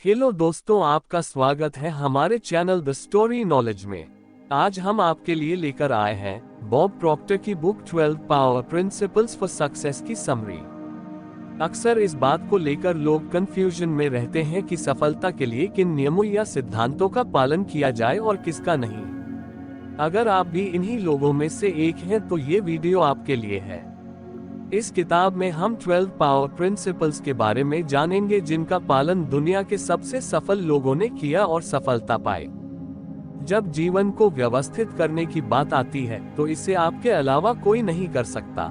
Hello दोस्तों, आपका स्वागत है हमारे चैनल द स्टोरी नॉलेज में। आज हम आपके लिए लेकर आए हैं बॉब प्रॉक्टर की book 12 power principles for success की समरी। अक्सर इस बात को लेकर लोग कंफ्यूजन में रहते हैं कि सफलता के लिए किन नियमों या सिद्धांतों का पालन किया जाए और किसका नहीं। अगर आप भी इन्हीं लोगों में से एक हैं तो ये वीडियो आपके लिए है। इस किताब में हम 12 पावर प्रिंसिपल्स के बारे में जानेंगे जिनका पालन दुनिया के सबसे सफल लोगों ने किया और सफलता पाई। जब जीवन को व्यवस्थित करने की बात आती है तो इसे आपके अलावा कोई नहीं कर सकता।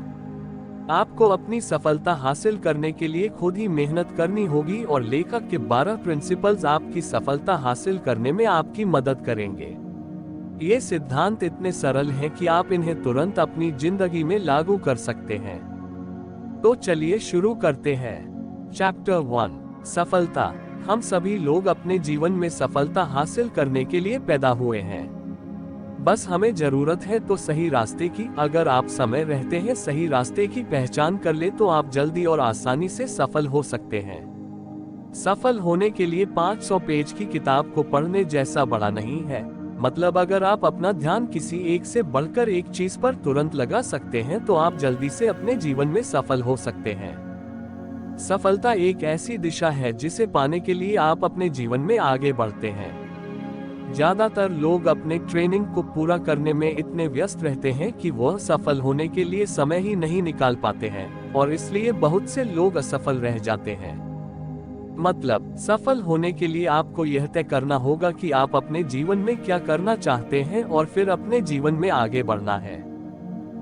आपको अपनी सफलता हासिल करने के लिए खुद ही मेहनत करनी होगी और लेखक के 12 प्रिंसिपल्स आपकी सफलता हासिल करने में आपकी मदद करेंगे। ये सिद्धांत इतने सरल हैं कि आप इन्हें तुरंत अपनी जिंदगी में लागू कर सकते हैं। तो चलिए शुरू करते हैं। चैप्टर 1, सफलता। हम सभी लोग अपने जीवन में सफलता हासिल करने के लिए पैदा हुए हैं। बस हमें जरूरत है तो सही रास्ते की। अगर आप समय रहते हैं सही रास्ते की पहचान कर ले तो आप जल्दी और आसानी से सफल हो सकते हैं। सफल होने के लिए 500 पेज की किताब को पढ़ने जैसा बड़ा नहीं है। मतलब अगर आप अपना ध्यान किसी एक से बढ़कर एक चीज पर तुरंत लगा सकते हैं तो आप जल्दी से अपने जीवन में सफल हो सकते हैं। सफलता एक ऐसी दिशा है जिसे पाने के लिए आप अपने जीवन में आगे बढ़ते हैं। ज्यादातर लोग अपने ट्रेनिंग को पूरा करने में इतने व्यस्त रहते हैं कि वह सफल होने के लिए समय ही नहीं निकाल पाते हैं और इसलिए बहुत से लोग असफल रह जाते हैं। मतलब सफल होने के लिए आपको यह तय करना होगा कि आप अपने जीवन में क्या करना चाहते हैं और फिर अपने जीवन में आगे बढ़ना है।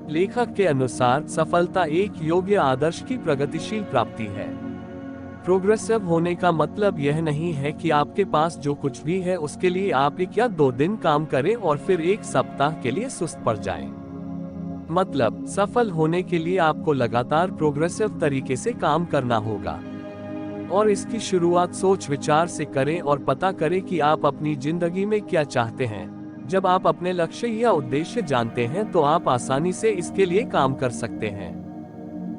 लेखक के अनुसार सफलता एक योग्य आदर्श की प्रगतिशील प्राप्ति है। प्रोग्रेसिव होने का मतलब यह नहीं है कि आपके पास जो कुछ भी है उसके लिए आप 1 या 2 दिन काम करें और फिर 1 सप्ताह के लिए सुस्त पड़ जाएं। मतलब सफल होने के लिए आपको लगातार प्रोग्रेसिव तरीके से काम करना होगा और इसकी शुरुआत सोच विचार से करें और पता करें कि आप अपनी जिंदगी में क्या चाहते हैं। जब आप अपने लक्ष्य या उद्देश्य जानते हैं तो आप आसानी से इसके लिए काम कर सकते हैं।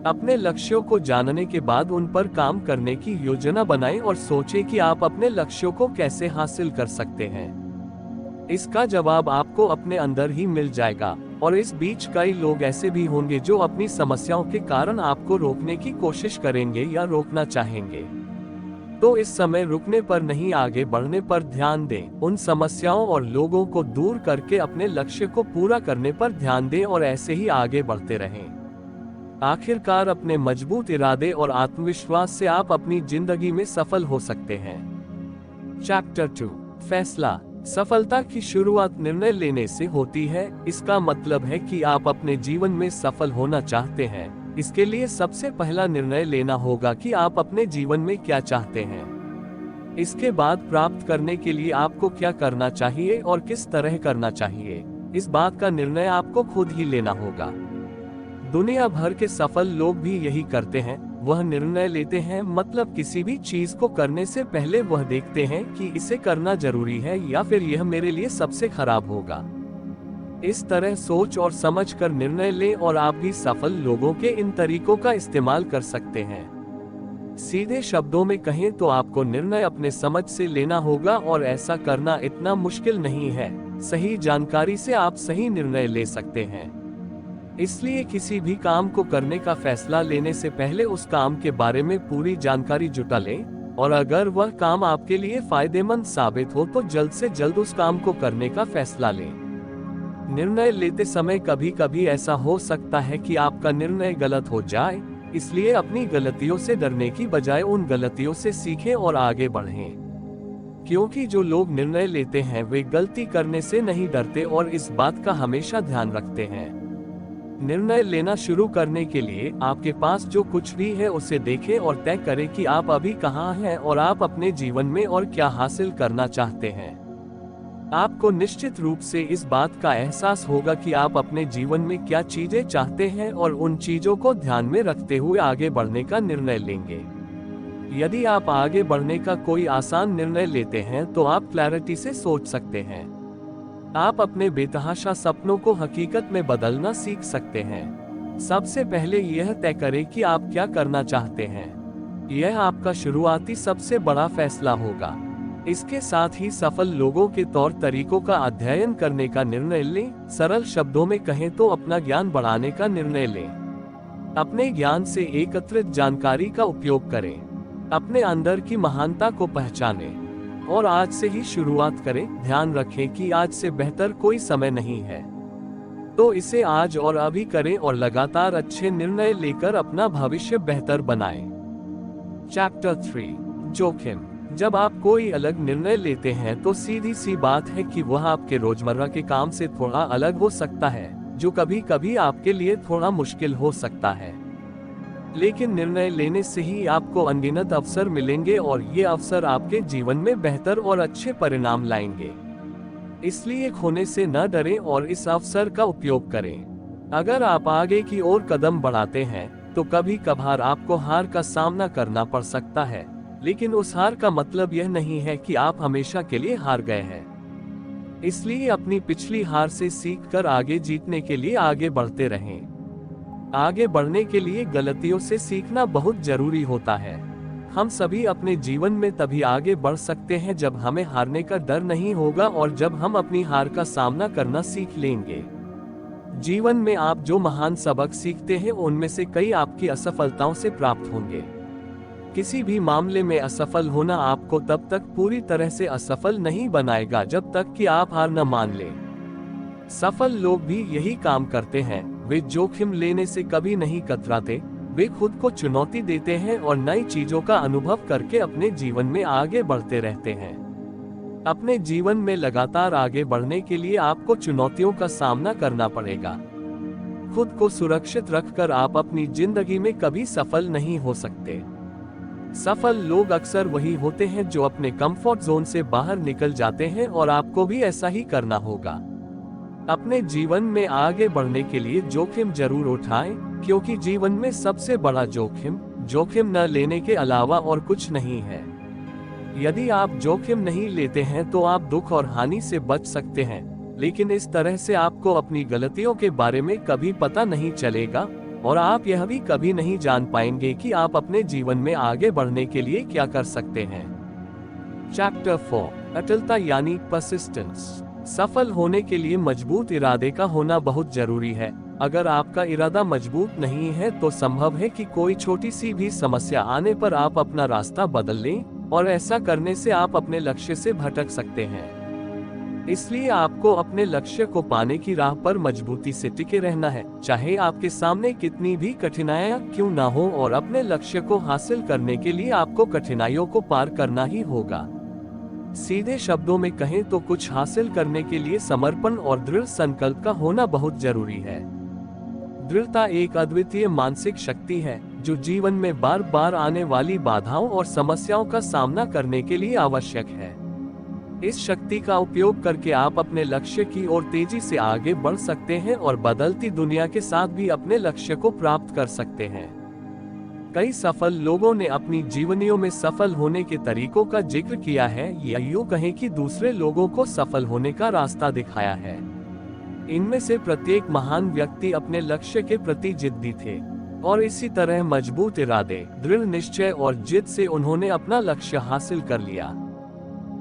अपने लक्ष्यों को जानने के बाद उन पर काम करने की योजना बनाएं और सोचें कि आप अपने लक्ष्यों को कैसे हासिल कर सकते हैं। इसका जवाब आपको अपने अंदर ही मिल जाएगा और इस बीच कई लोग ऐसे भी होंगे जो अपनी समस्याओं के कारण आपको रोकने की कोशिश करेंगे या रोकना चाहेंगे। तो इस समय रुकने पर नहीं, आगे बढ़ने पर ध्यान दें। उन समस्याओं और लोगों को दूर करके अपने लक्ष्य को पूरा करने पर ध्यान दें और ऐसे ही आगे बढ़ते रहें। आखिरकार अपने मजबूत इरादे और आत्मविश्वास से आप अपनी जिंदगी में सफल हो सकते हैं। चैप्टर 2, फैसला। सफलता की शुरुआत निर्णय लेने से होती है। इसका मतलब है कि आप अपने जीवन में सफल होना चाहते हैं। इसके लिए सबसे पहला निर्णय लेना होगा कि आप अपने जीवन में क्या चाहते हैं। इसके बाद प्राप्त करने के लिए आपको क्या करना चाहिए और किस तरह करना चाहिए, इस बात का निर्णय आपको खुद ही लेना होगा। दुनिया भर के सफल लोग भी यही करते हैं। वह निर्णय लेते हैं, मतलब किसी भी चीज को करने से पहले वह देखते हैं कि इसे करना जरूरी है या फिर यह मेरे लिए सबसे खराब होगा। इस तरह सोच और समझ कर निर्णय लें और आप भी सफल लोगों के इन तरीकों का इस्तेमाल कर सकते हैं। सीधे शब्दों में कहें तो आपको निर्णय अपने समझ से लेना होगा और ऐसा करना इतना मुश्किल नहीं है। सही जानकारी से आप सही निर्णय ले सकते हैं। इसलिए किसी भी काम को करने का फैसला लेने से पहले उस काम के बारे में पूरी जानकारी जुटा लें और अगर वह काम आपके लिए फायदेमंद साबित हो तो जल्द से जल्द उस काम को करने का फैसला लें। निर्णय लेते समय कभी कभी ऐसा हो सकता है कि आपका निर्णय गलत हो जाए, इसलिए अपनी गलतियों से डरने की बजाय उन गलतियों से सीखें और आगे बढ़ें। क्योंकि जो लोग निर्णय लेते हैं वे गलती करने से नहीं डरते और इस बात का हमेशा ध्यान रखते हैं। निर्णय लेना शुरू करने के लिए आपके पास जो कुछ भी है उसे देखें और तय करें कि आप अभी कहाँ हैं और आप अपने जीवन में और क्या हासिल करना चाहते हैं। आपको निश्चित रूप से इस बात का एहसास होगा कि आप अपने जीवन में क्या चीजें चाहते हैं और उन चीजों को ध्यान में रखते हुए आगे बढ़ने का निर्णय लेंगे। यदि आप आगे बढ़ने का कोई आसान निर्णय लेते हैं तो आप क्लैरिटी से सोच सकते हैं। आप अपने बेतहाशा सपनों को हकीकत में बदलना सीख सकते हैं। सबसे पहले यह तय करें कि आप क्या करना चाहते हैं। यह आपका शुरुआती सबसे बड़ा फैसला होगा। इसके साथ ही सफल लोगों के तौर तरीकों का अध्ययन करने का निर्णय लें। सरल शब्दों में कहें तो अपना ज्ञान बढ़ाने का निर्णय लें। अपने ज्ञान से एकत्रित जानकारी का उपयोग करें। अपने अंदर की महानता को पहचानें और आज से ही शुरुआत करें। ध्यान रखें कि आज से बेहतर कोई समय नहीं है, तो इसे आज और अभी करें और लगातार अच्छे निर्णय लेकर अपना भविष्य बेहतर बनाएं। चैप्टर 3 जोखिम। जब आप कोई अलग निर्णय लेते हैं तो सीधी सी बात है कि वह आपके रोजमर्रा के काम से थोड़ा अलग हो सकता है, जो कभी कभी आपके लिए थोड़ा मुश्किल हो सकता है। लेकिन निर्णय लेने से ही आपको अनगिनत अवसर मिलेंगे और ये अवसर आपके जीवन में बेहतर और अच्छे परिणाम लाएंगे। इसलिए खोने से न डरें और इस अवसर का उपयोग करें। अगर आप आगे की ओर कदम बढ़ाते हैं तो कभी कभार आपको हार का सामना करना पड़ सकता है, लेकिन उस हार का मतलब यह नहीं है कि आप हमेशा के लिए हार गए हैं। इसलिए अपनी पिछली हार से सीखकर आगे जीतने के लिए आगे बढ़ते रहें। आगे बढ़ने के लिए गलतियों से सीखना बहुत जरूरी होता है। हम सभी अपने जीवन में तभी आगे बढ़ सकते हैं जब हमें हारने का डर नहीं होगा और जब हम अपनी हार का सामना करना सीख लेंगे। जीवन में आप जो महान सबक सीखते हैं उनमें से कई आपकी असफलताओं से प्राप्त होंगे। किसी भी मामले में असफल होना आपको तब तक पूरी तरह से असफल नहीं बनाएगा जब तक कि आप हार न मान लें। सफल लोग भी यही काम करते हैं। वे जोखिम लेने से कभी नहीं कतराते। वे खुद को चुनौती देते हैं और नई चीजों का अनुभव करके अपने जीवन में आगे बढ़ते रहते हैं। अपने जीवन में लगातार आगे बढ़ने के लिए आपको चुनौतियों का सामना करना पड़ेगा। खुद को सुरक्षित रखकर आप अपनी जिंदगी में कभी सफल नहीं हो सकते। सफल लोग अक्सर वही होते हैं जो अपने कंफर्ट जोन से बाहर निकल जाते हैं और आपको भी ऐसा ही करना होगा। अपने जीवन में आगे बढ़ने के लिए जोखिम जरूर उठाएं, क्योंकि जीवन में सबसे बड़ा जोखिम न लेने के अलावा और कुछ नहीं है। यदि आप जोखिम नहीं लेते हैं तो आप दुख और हानि से बच सकते हैं, लेकिन इस तरह से आपको अपनी गलतियों के बारे में कभी पता नहीं चलेगा और आप यह भी कभी नहीं जान पाएंगे कि आप अपने जीवन में आगे बढ़ने के लिए क्या कर सकते हैं। चैप्टर 4 अटलता यानी परसिस्टेंस। सफल होने के लिए मजबूत इरादे का होना बहुत जरूरी है। अगर आपका इरादा मजबूत नहीं है तो संभव है कि कोई छोटी सी भी समस्या आने पर आप अपना रास्ता बदल लें और ऐसा करने से आप अपने लक्ष्य से भटक सकते हैं। इसलिए आपको अपने लक्ष्य को पाने की राह पर मजबूती से टिके रहना है, चाहे आपके सामने कितनी भी कठिनाइयां क्यों ना हो, और अपने लक्ष्य को हासिल करने के लिए आपको कठिनाइयों को पार करना ही होगा। सीधे शब्दों में कहें तो कुछ हासिल करने के लिए समर्पण और दृढ़ संकल्प का होना बहुत जरूरी है। दृढ़ता एक अद्वितीय मानसिक शक्ति है जो जीवन में बार बार आने वाली बाधाओं और समस्याओं का सामना करने के लिए आवश्यक है। इस शक्ति का उपयोग करके आप अपने लक्ष्य की ओर तेजी से आगे बढ़ सकते हैं और बदलती दुनिया के साथ भी अपने लक्ष्य को प्राप्त कर सकते हैं। कई सफल लोगों ने अपनी जीवनियों में सफल होने के तरीकों का जिक्र किया है, या यूं कहें कि दूसरे लोगों को सफल होने का रास्ता दिखाया है। इनमें से प्रत्येक महान व्यक्ति अपने लक्ष्य के प्रति जिद्दी थे और इसी तरह मजबूत इरादे, दृढ़ निश्चय और जिद से उन्होंने अपना लक्ष्य हासिल कर लिया।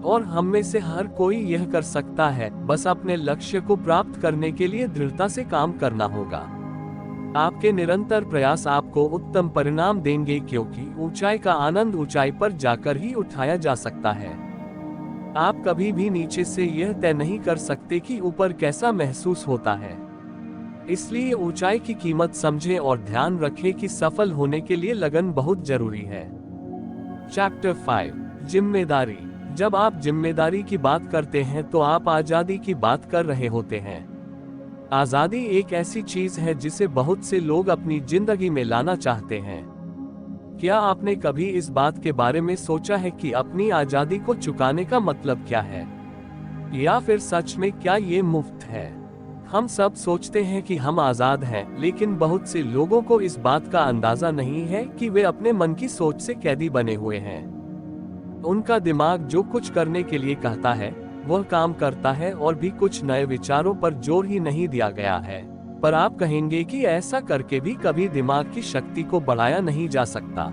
और हम में से हर कोई यह कर सकता है, बस अपने लक्ष्य को प्राप्त करने के लिए दृढ़ता से काम करना होगा। आपके निरंतर प्रयास आपको उत्तम परिणाम देंगे, क्योंकि ऊंचाई का आनंद ऊंचाई पर जाकर ही उठाया जा सकता है। आप कभी भी नीचे से यह तय नहीं कर सकते कि ऊपर कैसा महसूस होता है। इसलिए ऊंचाई की कीमत समझें और ध्यान रखें कि सफल होने के लिए लगन बहुत जरूरी है। चैप्टर 5 जिम्मेदारी। जब आप जिम्मेदारी की बात करते हैं तो आप आजादी की बात कर रहे होते हैं। आजादी एक ऐसी चीज है जिसे बहुत से लोग अपनी जिंदगी में लाना चाहते हैं। क्या आपने कभी इस बात के बारे में सोचा है कि अपनी आजादी को चुकाने का मतलब क्या है, या फिर सच में क्या ये मुफ्त है? हम सब सोचते हैं कि हम आजाद हैं, लेकिन बहुत से लोगों को इस बात का अंदाजा नहीं है कि वे अपने मन की सोच से कैदी बने हुए हैं। उनका दिमाग जो कुछ करने के लिए कहता है वह काम करता है और भी कुछ नए विचारों पर जोर ही नहीं दिया गया है। पर आप कहेंगे कि ऐसा करके भी कभी दिमाग की शक्ति को बढ़ाया नहीं जा सकता।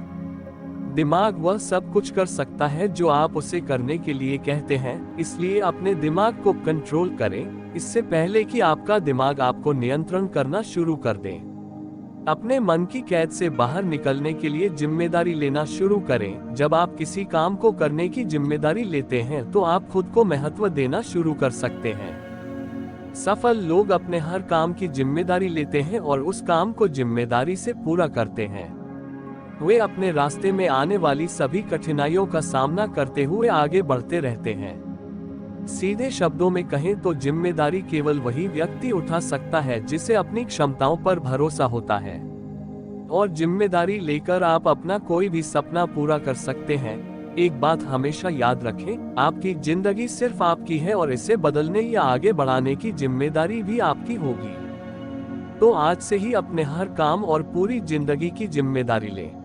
दिमाग वह सब कुछ कर सकता है जो आप उसे करने के लिए कहते हैं, इसलिए अपने दिमाग को कंट्रोल करें, इससे पहले कि आपका दिमाग आपको नियंत्रण करना शुरू कर दे। अपने मन की कैद से बाहर निकलने के लिए जिम्मेदारी लेना शुरू करें। जब आप किसी काम को करने की जिम्मेदारी लेते हैं तो आप खुद को महत्व देना शुरू कर सकते हैं। सफल लोग अपने हर काम की जिम्मेदारी लेते हैं और उस काम को जिम्मेदारी से पूरा करते हैं। वे अपने रास्ते में आने वाली सभी कठिनाइयों का सामना करते हुए आगे बढ़ते रहते हैं। सीधे शब्दों में कहें तो जिम्मेदारी केवल वही व्यक्ति उठा सकता है जिसे अपनी क्षमताओं पर भरोसा होता है, और जिम्मेदारी लेकर आप अपना कोई भी सपना पूरा कर सकते हैं। एक बात हमेशा याद रखें, आपकी जिंदगी सिर्फ आपकी है और इसे बदलने या आगे बढ़ाने की जिम्मेदारी भी आपकी होगी। तो आज से ही अपने हर काम और पूरी जिंदगी की जिम्मेदारी लें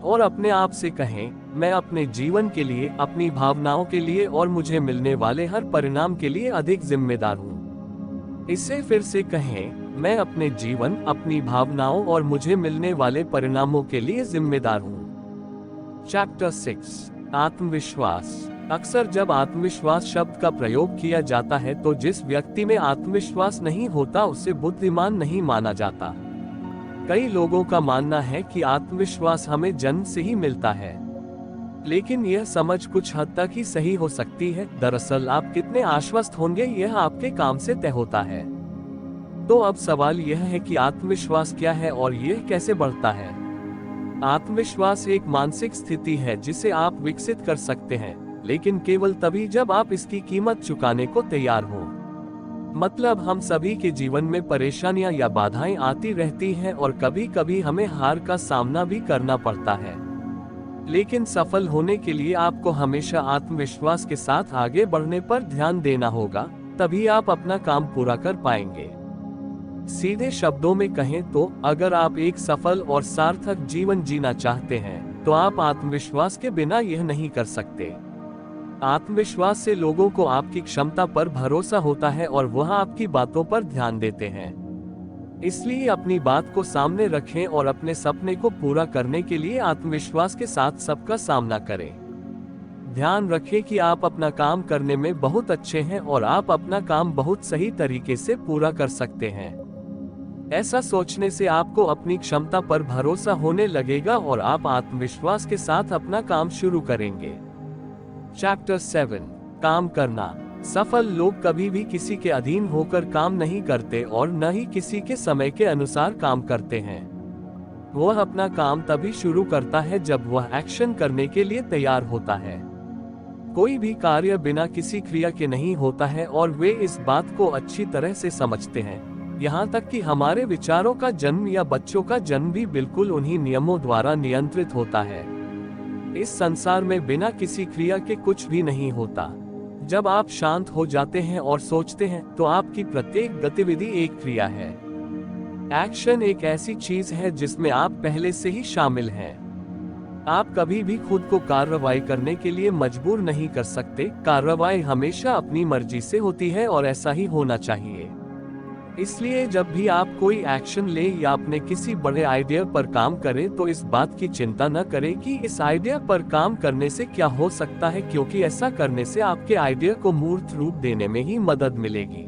और अपने आप से कहें, मैं अपने जीवन के लिए, अपनी भावनाओं के लिए और मुझे मिलने वाले हर परिणाम के लिए अधिक जिम्मेदार हूँ। इसे फिर से कहें, मैं अपने जीवन, अपनी भावनाओं और मुझे मिलने वाले परिणामों के लिए जिम्मेदार हूँ। चैप्टर 6, आत्मविश्वास। अक्सर जब आत्मविश्वास शब्द का प्रयोग किया जाता है तो जिस व्यक्ति में आत्मविश्वास नहीं होता उसे बुद्धिमान नहीं माना जाता। कई लोगों का मानना है कि आत्मविश्वास हमें जन्म से ही मिलता है, लेकिन यह समझ कुछ हद तक ही सही हो सकती है। दरअसल आप कितने आश्वस्त होंगे यह आपके काम से तय होता है। तो अब सवाल यह है कि आत्मविश्वास क्या है और यह कैसे बढ़ता है। आत्मविश्वास एक मानसिक स्थिति है जिसे आप विकसित कर सकते हैं, लेकिन केवल तभी जब आप इसकी कीमत चुकाने को तैयार हों। मतलब हम सभी के जीवन में परेशानियां या बाधाएं आती रहती हैं और कभी कभी हमें हार का सामना भी करना पड़ता है, लेकिन सफल होने के लिए आपको हमेशा आत्मविश्वास के साथ आगे बढ़ने पर ध्यान देना होगा, तभी आप अपना काम पूरा कर पाएंगे। सीधे शब्दों में कहें तो अगर आप एक सफल और सार्थक जीवन जीना चाहते हैं तो आप आत्मविश्वास के बिना यह नहीं कर सकते। आत्मविश्वास से लोगों को आपकी क्षमता पर भरोसा होता है और वह आपकी बातों पर ध्यान देते हैं। इसलिए अपनी बात को सामने रखें और अपने सपने को पूरा करने के लिए आत्मविश्वास के साथ सबका सामना करें। ध्यान रखें कि आप अपना काम करने में बहुत अच्छे हैं और आप अपना काम बहुत सही तरीके से पूरा कर सकते हैं। ऐसा सोचने से आपको अपनी क्षमता पर भरोसा होने लगेगा और आप आत्मविश्वास के साथ अपना काम शुरू करेंगे। चैप्टर 7, काम करना। सफल लोग कभी भी किसी के अधीन होकर काम नहीं करते और न ही किसी के समय के अनुसार काम करते हैं। वह अपना काम तभी शुरू करता है जब वह एक्शन करने के लिए तैयार होता है। कोई भी कार्य बिना किसी क्रिया के नहीं होता है और वे इस बात को अच्छी तरह से समझते हैं। यहाँ तक कि हमारे विचारों का जन्म या बच्चों का जन्म भी बिल्कुल उन्हीं नियमों द्वारा नियंत्रित होता है। इस संसार में बिना किसी क्रिया के कुछ भी नहीं होता। जब आप शांत हो जाते हैं और सोचते हैं तो आपकी प्रत्येक गतिविधि एक क्रिया है। एक्शन एक ऐसी चीज है जिसमें आप पहले से ही शामिल हैं। आप कभी भी खुद को कार्रवाई करने के लिए मजबूर नहीं कर सकते। कार्रवाई हमेशा अपनी मर्जी से होती है और ऐसा ही होना चाहिए। इसलिए जब भी आप कोई एक्शन ले या अपने किसी बड़े आइडिया पर काम करें तो इस बात की चिंता न करें कि इस आइडिया पर काम करने से क्या हो सकता है, क्योंकि ऐसा करने से आपके आइडिया को मूर्त रूप देने में ही मदद मिलेगी।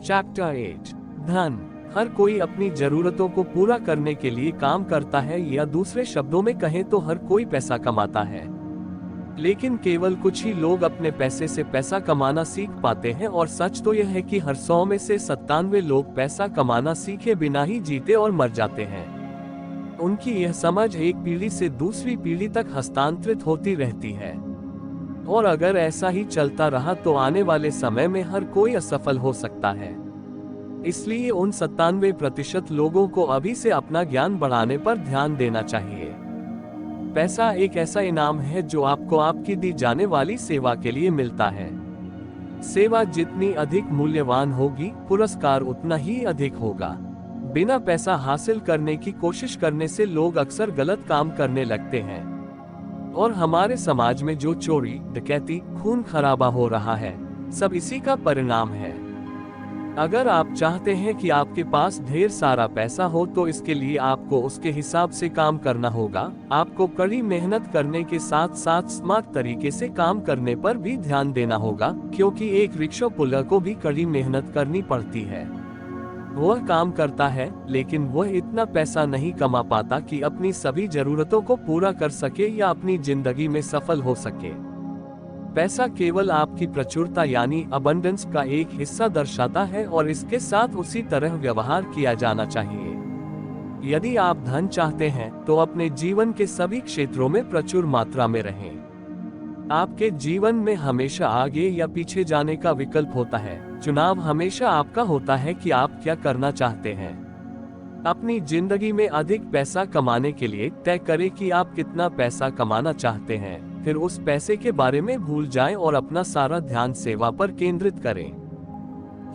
चैप्टर 8, धन। हर कोई अपनी जरूरतों को पूरा करने के लिए काम करता है, या दूसरे शब्दों में कहें तो हर कोई पैसा कमाता है, लेकिन केवल कुछ ही लोग अपने पैसे से पैसा कमाना सीख पाते हैं। और सच तो यह है कि हर 100 में से 97 लोग पैसा कमाना सीखे बिना ही जीते और मर जाते हैं। उनकी यह समझ एक पीढ़ी से दूसरी पीढ़ी तक हस्तांतरित होती रहती है, और अगर ऐसा ही चलता रहा तो आने वाले समय में हर कोई असफल हो सकता है। इसलिए उन 97% लोगों को अभी से अपना ज्ञान बढ़ाने पर ध्यान देना चाहिए। पैसा एक ऐसा इनाम है जो आपको आपकी दी जाने वाली सेवा के लिए मिलता है। सेवा जितनी अधिक मूल्यवान होगी, पुरस्कार उतना ही अधिक होगा। बिना पैसा हासिल करने की कोशिश करने से लोग अक्सर गलत काम करने लगते हैं, और हमारे समाज में जो चोरी, डकैती, खून खराबा हो रहा है, सब इसी का परिणाम है। अगर आप चाहते हैं कि आपके पास ढेर सारा पैसा हो तो इसके लिए आपको उसके हिसाब से काम करना होगा। आपको कड़ी मेहनत करने के साथ साथ स्मार्ट तरीके से काम करने पर भी ध्यान देना होगा, क्योंकि एक रिक्शा पुलर को भी कड़ी मेहनत करनी पड़ती है। वह काम करता है, लेकिन वह इतना पैसा नहीं कमा पाता कि अपनी सभी जरूरतों को पूरा कर सके या अपनी जिंदगी में सफल हो सके। पैसा केवल आपकी प्रचुरता यानी अबंडेंस का एक हिस्सा दर्शाता है और इसके साथ उसी तरह व्यवहार किया जाना चाहिए। यदि आप धन चाहते हैं तो अपने जीवन के सभी क्षेत्रों में प्रचुर मात्रा में रहें। आपके जीवन में हमेशा आगे या पीछे जाने का विकल्प होता है। चुनाव हमेशा आपका होता है कि आप क्या करना चाहते हैं। अपनी जिंदगी में अधिक पैसा कमाने के लिए तय करें कि आप कितना पैसा कमाना चाहते हैं, फिर उस पैसे के बारे में भूल जाएं और अपना सारा ध्यान सेवा पर केंद्रित करें।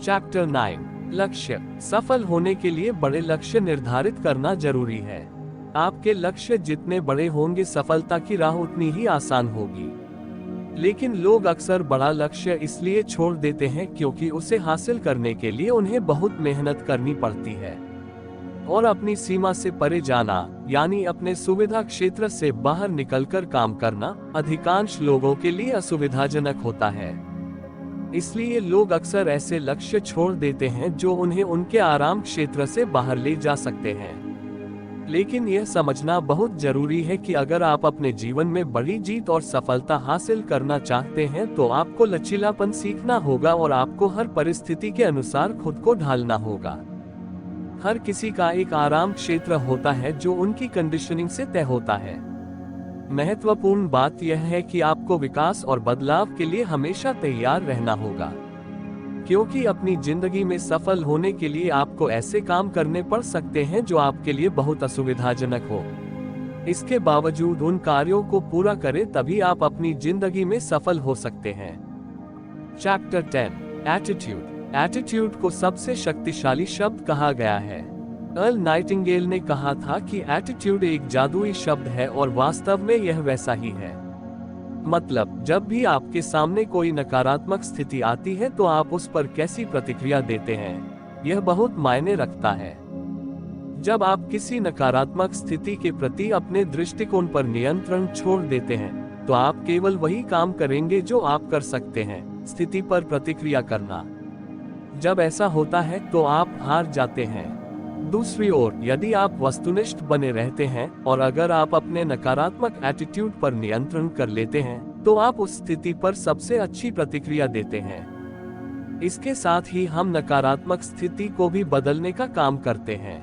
चैप्टर 9 लक्ष्य। सफल होने के लिए बड़े लक्ष्य निर्धारित करना जरूरी है। आपके लक्ष्य जितने बड़े होंगे सफलता की राह उतनी ही आसान होगी। लेकिन लोग अक्सर बड़ा लक्ष्य इसलिए छोड़ देते हैं क्योंकि उसे हासिल करने के लिए उन्हें बहुत मेहनत करनी पड़ती है और अपनी सीमा से परे जाना यानी अपने सुविधा क्षेत्र से बाहर निकलकर काम करना अधिकांश लोगों के लिए असुविधाजनक होता है। इसलिए लोग अक्सर ऐसे लक्ष्य छोड़ देते हैं जो उन्हें उनके आराम क्षेत्र से बाहर ले जा सकते हैं। लेकिन यह समझना बहुत जरूरी है कि अगर आप अपने जीवन में बड़ी जीत और सफलता हासिल करना चाहते हैं तो आपको लचीलापन सीखना होगा और आपको हर परिस्थिति के अनुसार खुद को ढालना होगा। हर किसी का एक आराम क्षेत्र होता है जो उनकी कंडीशनिंग से तय होता है। महत्वपूर्ण बात यह है कि आपको विकास और बदलाव के लिए हमेशा तैयार रहना होगा, क्योंकि अपनी जिंदगी में सफल होने के लिए आपको ऐसे काम करने पड़ सकते हैं जो आपके लिए बहुत असुविधाजनक हो। इसके बावजूद उन कार्यों को पूरा करें, तभी आप अपनी जिंदगी में सफल हो सकते हैं। Chapter 10 attitude. एटीट्यूड को सबसे शक्तिशाली शब्द कहा गया है। अर्ल नाइटिंगेल ने कहा था कि एटीट्यूड एक जादुई शब्द है और वास्तव में यह वैसा ही है। मतलब, जब भी आपके सामने कोई नकारात्मक स्थिति आती है तो आप उस पर कैसी प्रतिक्रिया देते हैं, यह बहुत मायने रखता है। जब आप किसी नकारात्मक स्थिति के प्रति अपने दृष्टिकोण पर नियंत्रण छोड़ देते हैं तो आप केवल वही काम करेंगे जो आप कर सकते हैं, स्थिति पर प्रतिक्रिया करना। जब ऐसा होता है तो आप हार जाते हैं। दूसरी ओर, यदि आप वस्तुनिष्ठ बने रहते हैं और अगर आप अपने नकारात्मक एटीट्यूड पर नियंत्रण कर लेते हैं तो आप उस स्थिति पर सबसे अच्छी प्रतिक्रिया देते हैं। इसके साथ ही हम नकारात्मक स्थिति को भी बदलने का काम करते हैं।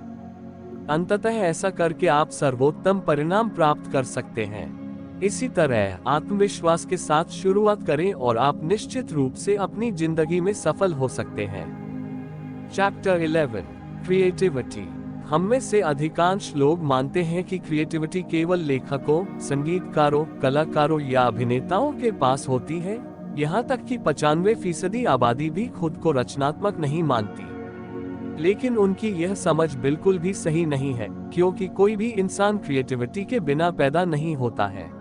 अंततः ऐसा करके आप सर्वोत्तम परिणाम प्राप्त कर सकते हैं। इसी तरह आत्मविश्वास के साथ शुरुआत करें और आप निश्चित रूप से अपनी जिंदगी में सफल हो सकते हैं। Chapter 11 creativity. हम में से अधिकांश लोग मानते हैं कि क्रिएटिविटी केवल लेखकों, संगीतकारों, कलाकारों या अभिनेताओं के पास होती है। यहाँ तक कि 95% आबादी भी खुद को रचनात्मक नहीं मानती। लेकिन उनकी यह समझ बिल्कुल भी सही नहीं है, क्योंकि कोई भी इंसान क्रिएटिविटी के बिना पैदा नहीं होता है।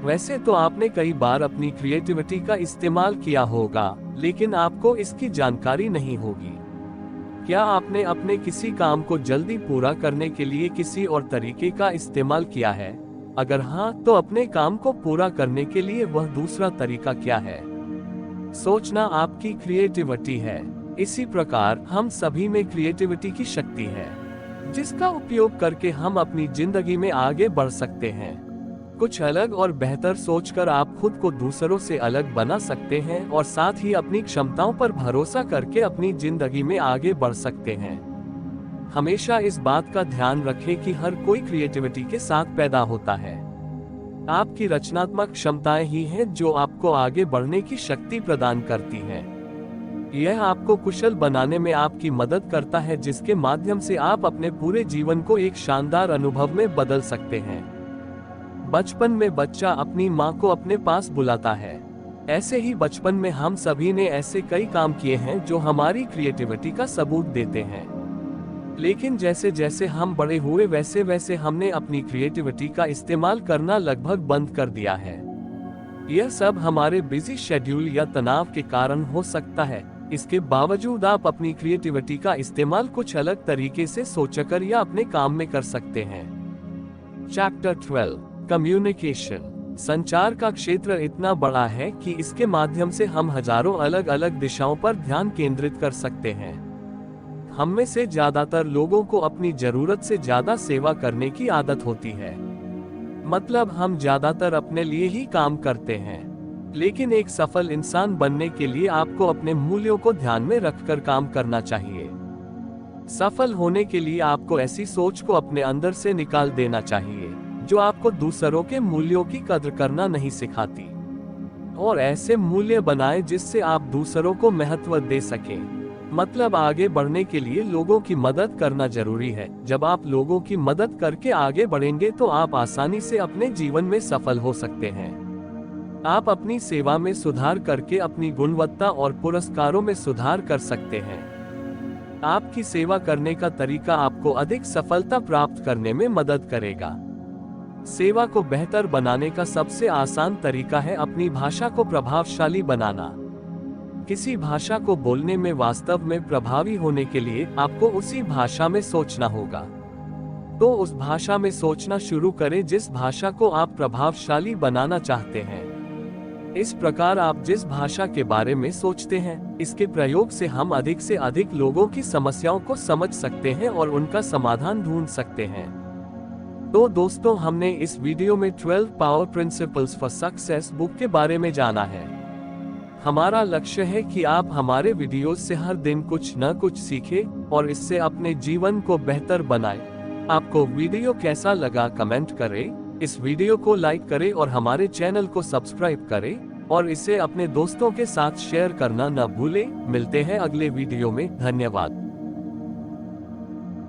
वैसे तो आपने कई बार अपनी क्रिएटिविटी का इस्तेमाल किया होगा, लेकिन आपको इसकी जानकारी नहीं होगी। क्या आपने अपने किसी काम को जल्दी पूरा करने के लिए किसी और तरीके का इस्तेमाल किया है? अगर हाँ, तो अपने काम को पूरा करने के लिए वह दूसरा तरीका क्या है? सोचना आपकी क्रिएटिविटी है। इसी प्रकार हम सभी में क्रिएटिविटी की शक्ति है, जिसका उपयोग करके हम अपनी जिंदगी में आगे बढ़ सकते हैं। कुछ अलग और बेहतर सोचकर आप खुद को दूसरों से अलग बना सकते हैं और साथ ही अपनी क्षमताओं पर भरोसा करके अपनी जिंदगी में आगे बढ़ सकते हैं। हमेशा इस बात का ध्यान रखें कि हर कोई क्रिएटिविटी के साथ पैदा होता है। आपकी रचनात्मक क्षमताएं ही हैं जो आपको आगे बढ़ने की शक्ति प्रदान करती हैं। यह आपको कुशल बनाने में आपकी मदद करता है, जिसके माध्यम से आप अपने पूरे जीवन को एक शानदार अनुभव में बदल सकते हैं। बचपन में बच्चा अपनी माँ को अपने पास बुलाता है। ऐसे ही बचपन में हम सभी ने ऐसे कई काम किए हैं जो हमारी क्रिएटिविटी का सबूत देते हैं। लेकिन जैसे जैसे हम बड़े हुए वैसे वैसे हमने अपनी क्रिएटिविटी का इस्तेमाल करना लगभग बंद कर दिया है। यह सब हमारे बिजी शेड्यूल या तनाव के कारण हो सकता है, इसके बावजूद आप अपनी क्रिएटिविटी का इस्तेमाल कुछ अलग तरीके से सोचकर या अपने काम में कर सकते हैं। Chapter 12 communication. संचार का क्षेत्र इतना बड़ा है कि इसके माध्यम से हम हजारों अलग अलग दिशाओं पर ध्यान केंद्रित कर सकते हैं। हम में से ज्यादातर लोगों को अपनी जरूरत से ज्यादा सेवा करने की आदत होती है। मतलब हम ज्यादातर अपने लिए ही काम करते हैं। लेकिन एक सफल इंसान बनने के लिए आपको अपने मूल्यों को ध्यान में रखकर काम करना चाहिए। सफल होने के लिए आपको ऐसी सोच को अपने अंदर से निकाल देना चाहिए जो आपको दूसरों के मूल्यों की कद्र करना नहीं सिखाती, और ऐसे मूल्य बनाएं जिससे आप दूसरों को महत्व दे सकें। मतलब आगे बढ़ने के लिए लोगों की मदद करना जरूरी है। जब आप लोगों की मदद करके आगे बढ़ेंगे तो आप आसानी से अपने जीवन में सफल हो सकते हैं। आप अपनी सेवा में सुधार करके अपनी गुणवत्ता और पुरस्कारों में सुधार कर सकते हैं। आपकी सेवा करने का तरीका आपको अधिक सफलता प्राप्त करने में मदद करेगा। सेवा को बेहतर बनाने का सबसे आसान तरीका है अपनी भाषा को प्रभावशाली बनाना। किसी भाषा को बोलने में वास्तव में प्रभावी होने के लिए आपको उसी भाषा में सोचना होगा। तो उस भाषा में सोचना शुरू करें जिस भाषा को आप प्रभावशाली बनाना चाहते हैं। इस प्रकार आप जिस भाषा के बारे में सोचते हैं, इसके प्रयोग से हम अधिक से अधिक लोगों की समस्याओं को समझ सकते हैं और उनका समाधान ढूंढ सकते हैं। तो दोस्तों, हमने इस वीडियो में 12 power principles for success book के बारे में जाना है। हमारा लक्ष्य है कि आप हमारे वीडियोस से हर दिन कुछ न कुछ सीखें और इससे अपने जीवन को बेहतर बनाएं। आपको वीडियो कैसा लगा कमेंट करें, इस वीडियो को लाइक करें और हमारे चैनल को सब्सक्राइब करें और इसे अपने दोस्तों के साथ शेयर करना न भूलें। मिलते हैं अगले वीडियो में। धन्यवाद।